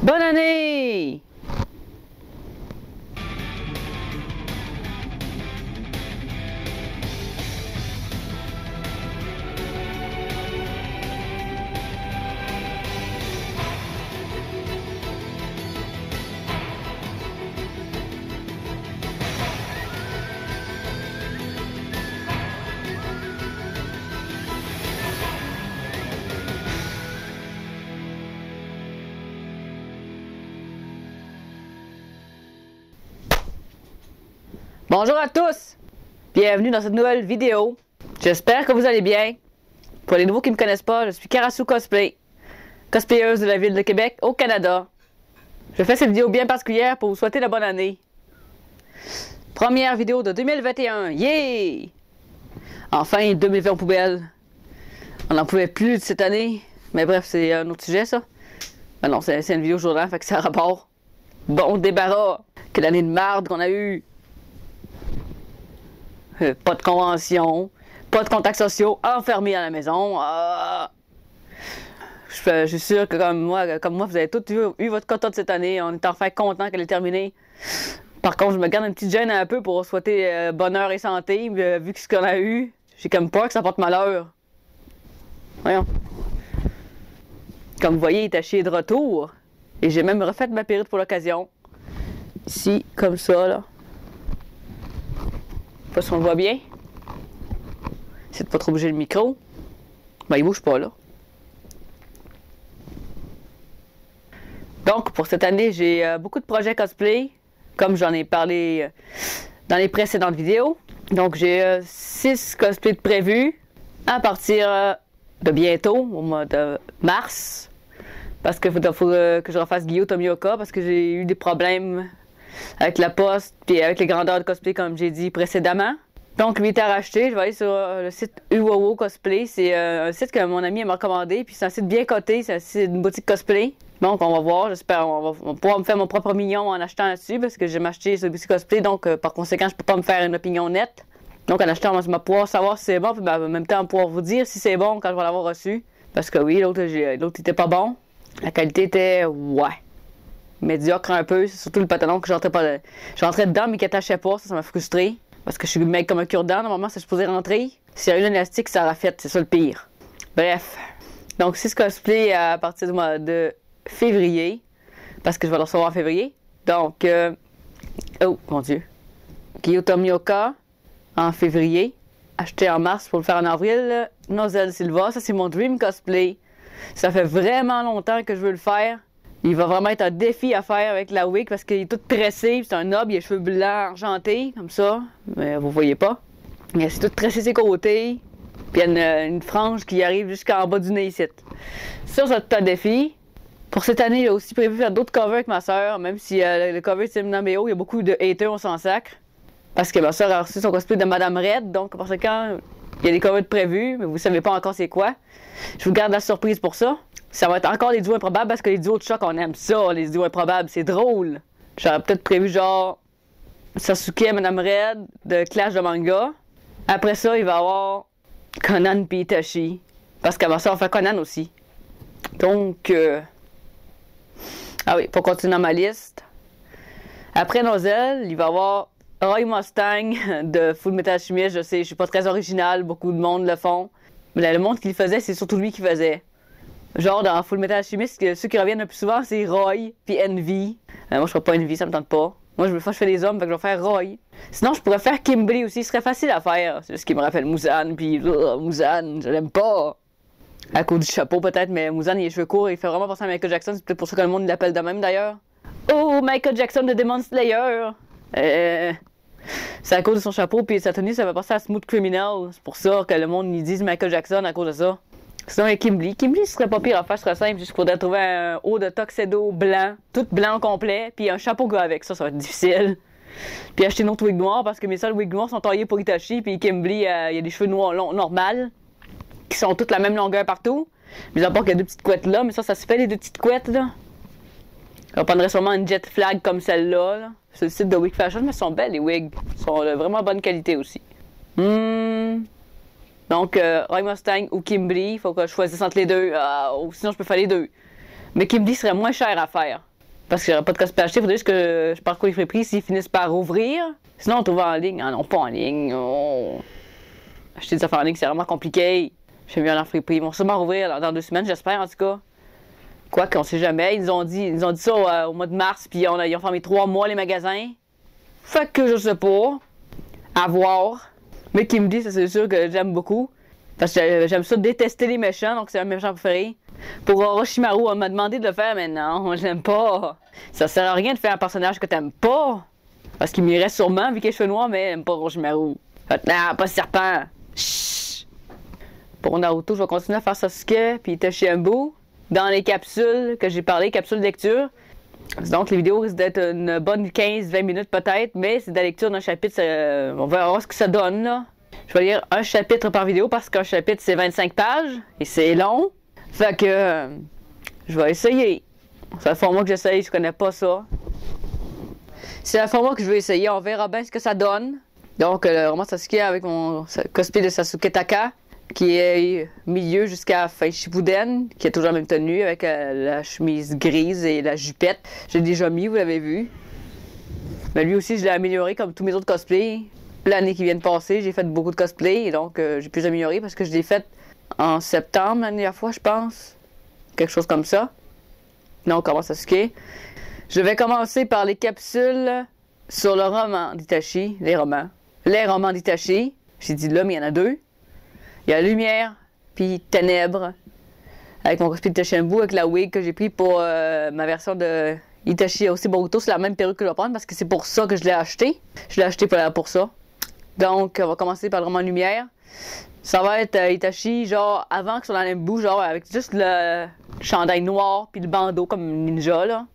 Bonne année! Bonjour à tous! Bienvenue dans cette nouvelle vidéo. J'espère que vous allez bien. Pour les nouveaux qui ne me connaissent pas, je suis Karasu Cosplay, cosplayeuse de la ville de Québec, au Canada. Je fais cette vidéo bien particulière pour vous souhaiter la bonne année. Première vidéo de 2021, yeah! Enfin, 2020 en poubelle. On n'en pouvait plus de cette année. Mais bref, c'est un autre sujet, ça. Ah non, c'est une vidéo journal, fait que c'est un rapport. Bon débarras! Quelle année de marde qu'on a eu! Pas de convention, pas de contacts sociaux, enfermés à la maison. Je suis sûr que comme moi, vous avez tous eu votre quota de cette année. On est enfin content qu'elle est terminée. Par contre, je me garde une petite gêne un peu pour souhaiter bonheur et santé, vu que ce qu'on a eu, j'ai comme peur que ça porte malheur. Voyons. Comme vous voyez, il est taché de retour. Et j'ai même refait ma perruque pour l'occasion. Ici, comme ça, là. Je sais pas si on le voit bien. J'essaie de pas trop bouger le micro. Ben, il bouge pas, là. Donc, pour cette année, j'ai beaucoup de projets cosplay, comme j'en ai parlé dans les précédentes vidéos. Donc, j'ai 6 cosplays de prévus à partir de bientôt, au mois de mars. Parce qu'il faut que je refasse Gyo Tomioka, parce que j'ai eu des problèmes avec la poste et avec les grandeurs de cosplay, comme j'ai dit précédemment. Donc, 8 à racheter. Je vais aller sur le site Uwowo Cosplay. C'est un site que mon ami m'a recommandé. Puis c'est un site bien coté. C'est une boutique cosplay. Donc, on va voir. J'espère on va pouvoir me faire mon propre opinion en achetant là-dessus. Parce que j'ai acheté sur boutique cosplay. Donc, par conséquent, je peux pas me faire une opinion nette. Donc, en achetant, je vais pouvoir savoir si c'est bon. Puis en même temps, pouvoir vous dire si c'est bon quand je vais l'avoir reçu. Parce que oui, l'autre était pas bon. La qualité était ouais. Médiocre un peu, c'est surtout le pantalon que j'entrais pas. J'entrais dedans mais qui attachait pas, ça m'a frustré. Parce que je suis mec comme un cure-dent, normalement c'est supposé rentrer. S'il y a eu l'élastique, ça l'a fait, c'est ça le pire. Bref. Donc 6 cosplays à partir du mois de février. Parce que je vais le recevoir en février. Donc oh mon dieu. Gyo Tomioka en février. Acheté en mars pour le faire en avril. Nozel Silva, ça c'est mon dream cosplay. Ça fait vraiment longtemps que je veux le faire. Il va vraiment être un défi à faire avec la wig parce qu'il est tout tressé. C'est un noble, il a les cheveux blancs argentés, comme ça. Mais vous voyez pas. Mais c'est tout tressé ses côtés. Puis il y a une frange qui arrive jusqu'en bas du nez ici. Ça, c'est un défi. Pour cette année, j'ai aussi prévu faire d'autres covers avec ma soeur. Même si le cover de Simnameo, il y a beaucoup de haters, on s'en sacre. Parce que ma soeur a reçu son cosplay de Madame Red. Donc, par conséquent, il y a des covers de prévus, mais vous savez pas encore c'est quoi. Je vous garde la surprise pour ça. Ça va être encore des duos improbables parce que les duos de choc, on aime ça, les duos improbables, c'est drôle. J'aurais peut-être prévu genre Sasuke et Madame Red de Clash de manga. Après ça, il va y avoir Conan et Itachi. Parce qu'à ma soeur, on fait Conan aussi. Donc, ah oui, pour continuer dans ma liste. Après Nozel, il va y avoir Roy Mustang de Full Metal Alchemist. Je sais, je suis pas très original, beaucoup de monde le font. Mais là, le monde qui le faisait, c'est surtout lui qui faisait. Genre dans Full Metal Alchemist, ceux qui reviennent le plus souvent, c'est Roy puis Envy. Moi, je ferai pas Envy, ça me tente pas. Moi, je fais des hommes, fait que je vais faire Roy. Sinon, je pourrais faire Kimberly aussi, ce serait facile à faire. C'est juste qu'il me rappelle Muzan, puis Muzan, je l'aime pas. À cause du chapeau peut-être, mais Muzan, il a les cheveux courts, il fait vraiment penser à Michael Jackson, c'est peut-être pour ça que le monde l'appelle de même d'ailleurs. Oh, Michael Jackson de Demon Slayer! C'est à cause de son chapeau, puis sa tenue, ça va passer à Smooth Criminal. C'est pour ça que le monde il dit Michael Jackson à cause de ça. Sinon, il y a Kimberly. Kimberly, ce serait pas pire à faire, ce serait simple. Juste qu'il faudrait trouver un haut de tuxedo blanc, tout blanc complet, puis un chapeau gars avec. Ça va être difficile. Puis acheter une autre wig noire, parce que mes seuls wigs noirs sont taillés pour Itachi, puis Kimberly, il y a des cheveux noirs longs, normales, qui sont toutes la même longueur partout. Mais à part qu'il y a deux petites couettes là, mais ça se fait les deux petites couettes là. On prendrait sûrement une jet flag comme celle-là. Là. C'est le site de Wig Fashion, mais elles sont belles les wigs. Elles sont de vraiment bonne qualité aussi. Donc, Roy Mustang ou Kimberly, il faut que je choisisse entre les deux. Ou sinon, je peux faire les deux. Mais Kimberly serait moins cher à faire. Parce que j'aurais pas de cosplay à acheter, il faudrait juste que je parcours les friperies s'ils finissent par ouvrir. Sinon, on trouve en ligne. Ah non, pas en ligne. Oh. Acheter des affaires en ligne, c'est vraiment compliqué. J'aime bien leur friperie. Ils vont sûrement rouvrir dans 2 semaines, j'espère en tout cas. Quoi qu'on sait jamais. Ils nous ont dit ça au mois de mars, puis ils ont fermé 3 mois les magasins. Fait que je sais pas. À voir. Mais qui me dit, ça c'est sûr que j'aime beaucoup. Parce que j'aime ça détester les méchants, donc c'est un méchant préféré. Pour Orochimaru, on m'a demandé de le faire, mais non, je l'aime pas. Ça sert à rien de faire un personnage que t'aimes pas. Parce qu'il m'irait sûrement, vu qu'il a les cheveux noirs, mais j'aime pas Orochimaru. Non, pas serpent. Chut. Pour Naruto, je vais continuer à faire Sasuke puis Itachi-Ambu dans les capsules que j'ai parlé, capsules de lecture. Donc les vidéos risquent d'être une bonne 15-20 minutes peut-être, mais c'est de la lecture d'un chapitre, on va voir ce que ça donne là. Je vais lire un chapitre par vidéo parce qu'un chapitre c'est 25 pages et c'est long. Fait que je vais essayer. C'est le format que j'essaye, je connais pas ça. C'est le format que je vais essayer, on verra bien ce que ça donne. Donc le roman Sasuke avec mon cosplay de Sasuke Taka, qui est milieu jusqu'à fin Shippuden, qui a toujours la même tenue avec la chemise grise et la jupette. J'ai déjà mis, vous l'avez vu. Mais lui aussi, je l'ai amélioré comme tous mes autres cosplays. L'année qui vient de passer, j'ai fait beaucoup de cosplays, donc j'ai pu améliorer parce que je l'ai fait en septembre la dernière fois, je pense. Quelque chose comme ça. Donc, on commence à Sasuke. Je vais commencer par les capsules sur le roman d'Itachi, les romans d'Itachi. J'ai dit là, mais il y en a 2. Il y a Lumière, puis Ténèbres, avec mon cosplay de Itachi-Ambu, avec la wig que j'ai pris pour ma version de Itachi aussi Boruto. C'est la même perruque que je vais prendre parce que c'est pour ça que je l'ai acheté. Je l'ai acheté pour ça. Donc, on va commencer par le roman Lumière. Ça va être Itachi, genre, avant que soit dans le même bout, genre, avec juste le chandail noir, puis le bandeau comme ninja, là.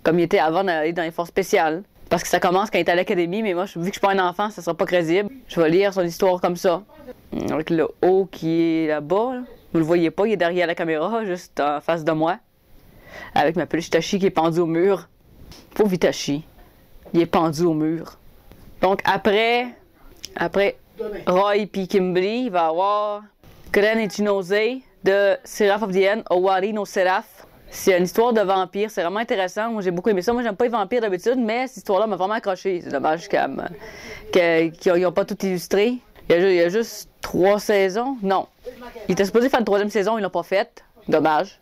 Comme il était avant d'aller dans les forces spéciales. Parce que ça commence quand il est à l'académie, mais moi, vu que je suis pas un enfant, ça sera pas crédible. Je vais lire son histoire comme ça. Avec le haut qui est là-bas, là. Vous le voyez pas, il est derrière la caméra, juste en face de moi. Avec ma peluche Itachi qui est pendue au mur. Pauvre Itachi. Il est pendu au mur. Donc après Roy et Kimberly, il va y avoir Gren Ichinose de Seraph of the End, Owari no Seraph. C'est une histoire de vampire, c'est vraiment intéressant. Moi j'ai beaucoup aimé ça. Moi j'aime pas les vampires d'habitude, mais cette histoire-là m'a vraiment accroché. C'est dommage qu'ils n'ont pas tout illustré. Il y a juste 3 saisons. Non. Il était supposé faire une 3e saison, ils l'ont pas faite. Dommage.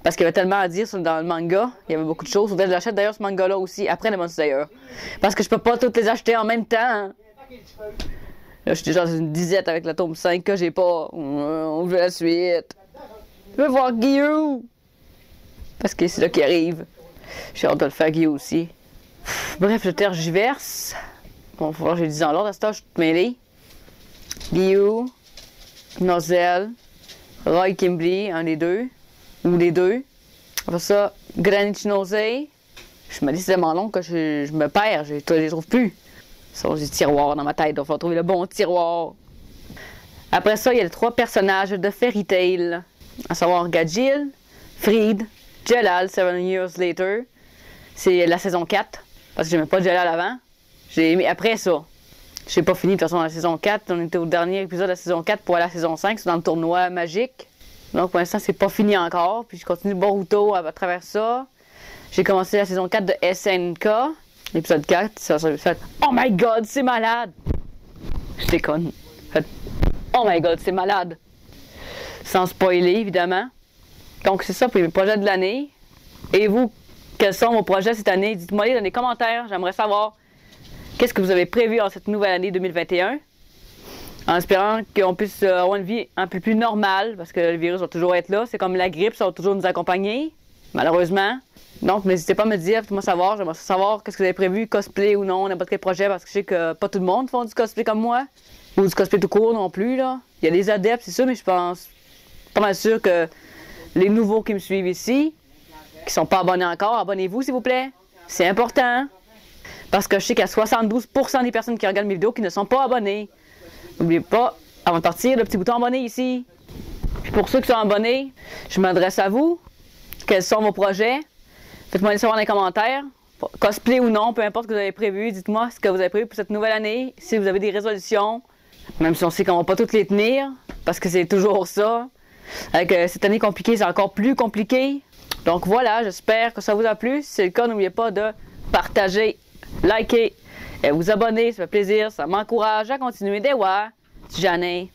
Parce qu'il y avait tellement à dire dans le manga. Il y avait beaucoup de choses. Faudrait que j'achète d'ailleurs ce manga-là aussi, après Demon Slayer. Parce que je peux pas toutes les acheter en même temps. Hein. Là, je suis déjà dans une disette avec le tome 5 que j'ai pas. On veut la suite. Je veux voir Gyu. Parce que c'est là qu'il arrive. J'ai hâte de le faire Gyu aussi. Bref, je tergiverse. Bon, faut voir, j'ai dit en l'ordre, à ce temps, je suis mêlée. Gyu, Nozel, Roy Kimberly, un des deux. Ou les deux. Après ça, Granichinose. Je me dis c'est tellement long que je me perds, je les trouve plus. Ce sont des tiroirs dans ma tête, donc il faut trouver le bon tiroir. Après ça, il y a les 3 personnages de Fairy Tail. À savoir Gajil, Fried, Jelal, 7 Years Later. C'est la saison 4. Parce que j'aimais pas Jelal avant. J'ai aimé après ça. J'ai pas fini de toute façon dans la saison 4. On était au dernier épisode de la saison 4 pour aller à la saison 5. C'est dans le tournoi magique. Donc pour l'instant, c'est pas fini encore. Puis je continue Boruto à travers ça. J'ai commencé la saison 4 de SNK. L'épisode 4, ça fait oh my god, c'est malade! Je déconne. Oh my god, c'est malade! Sans spoiler, évidemment. Donc c'est ça pour les projets de l'année. Et vous, quels sont vos projets cette année? Dites-moi les dans les commentaires. J'aimerais savoir qu'est-ce que vous avez prévu en cette nouvelle année 2021. En espérant qu'on puisse avoir une vie un peu plus normale, parce que le virus va toujours être là. C'est comme la grippe, ça va toujours nous accompagner, malheureusement. Donc, n'hésitez pas à me dire, faites-moi savoir. J'aimerais savoir qu'est-ce que vous avez prévu, cosplay ou non, n'importe quel projet, parce que je sais que pas tout le monde font du cosplay comme moi. Ou du cosplay tout court non plus, là. Il y a des adeptes, c'est sûr, mais je pense pas mal sûr que les nouveaux qui me suivent ici, qui sont pas abonnés encore, abonnez-vous, s'il vous plaît. C'est important. Parce que je sais qu'il y a 72% des personnes qui regardent mes vidéos qui ne sont pas abonnées. N'oubliez pas, avant de partir, le petit bouton abonné ici. Puis pour ceux qui sont abonnés, je m'adresse à vous. Quels sont vos projets? Faites-moi les savoir dans les commentaires. Cosplay ou non, peu importe ce que vous avez prévu. Dites-moi ce que vous avez prévu pour cette nouvelle année. Si vous avez des résolutions, même si on sait qu'on ne va pas toutes les tenir, parce que c'est toujours ça. Avec cette année compliquée, c'est encore plus compliqué. Donc voilà, j'espère que ça vous a plu. Si c'est le cas, n'oubliez pas de partager, liker et vous abonner. Ça fait plaisir, ça m'encourage à continuer des voir. Si jamais